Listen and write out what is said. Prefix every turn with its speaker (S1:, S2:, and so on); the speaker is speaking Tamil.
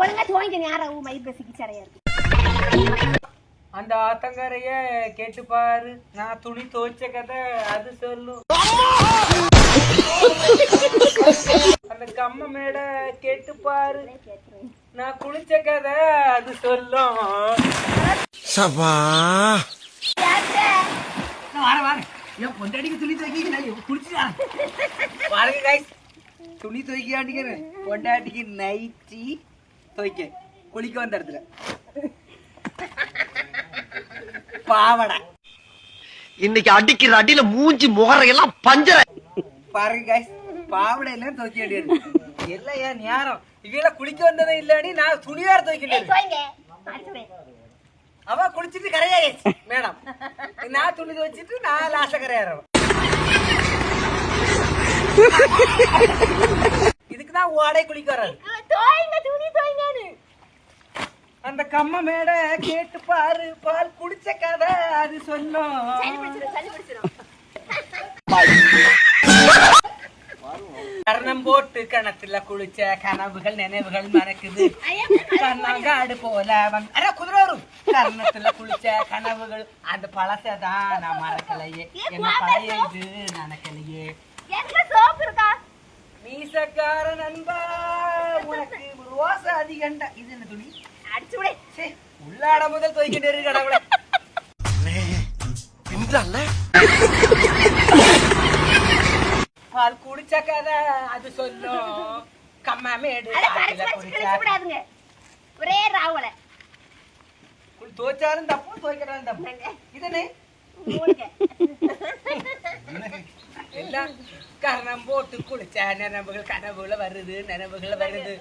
S1: ஒழுங்கா தோய்ங்க யாரும் மயிர் பேசிக்கு சடையா இருக்கு.
S2: அந்த ஆத்தங்கரைய கேட்டு பாரு, நான் துணி துவைச்ச கதை அது சொல்லும். அந்த கம்ம மேட கேட்டு பாரு, நான் குளிச்ச கதை அது சொல்லும்.
S3: சபா
S2: என் பொண்டாட்டிக்கு துணி துவைக்க குளிச்சுட்டா பாருங்க guys. துணி துவைக்காண்டிக்கிறேன் பொண்டாட்டிக்கு நைட்டி துவைக்க குளிக்க வந்த இடத்துல பாவடை
S3: இன்னைக்கு அடிக்கிற அடியில மூஞ்சி முகரையெல்லாம் பஞ்சர.
S2: பாருங்க guys, பாவடை எல்லாம் துவைக்க வேண்டியது எல்லாம் ஏன் நேரம் இவையெல்லாம் குளிக்க வந்ததே இல்லாடி நான் துணி வேற துவைக்க. அவ குளிச்சுட்டு கரையாயிடுச்சு மேடம், நான் துணி துவைச்சிட்டு நான் லாஸ்ட கரையாறோம். இதுக்குதான் ஓடை குளிக்க வராது. அந்த கம்ம மேட கேட்டு பாரு, பால் குடிச்ச கதை அது சொல்லும். கர்ணம் போட்டு கணத்துல குளிச்ச கனவுகள் நினைவுகள் மறக்குது. கண்ணாங்காடு போல குதிரை வரும். கர்ணத்துல குளிச்ச கனவுகள் அந்த பழசதான் நான் மறக்கலையே, என்ன பழைய இது நினைக்கலையே. மீசக்கார நண்பா உனக்கு ரோச அதிகண்டா. இது என்ன துணி அடிச்சு உள்ளாட முதல் துவைக்கிட்டு கடவுளை. பால் குடிச்ச கதை அது சொல்லும். கம்மா மேடு
S1: ஒரே ராவல
S2: துவைச்சாலும் தப்பு துவைக்கிறாலும் தப்பு. இதனே எல்லாம் கரணம் போட்டு குளிச்ச நினைவுகள் கனவுல வருது, நினைவுகள் வருது.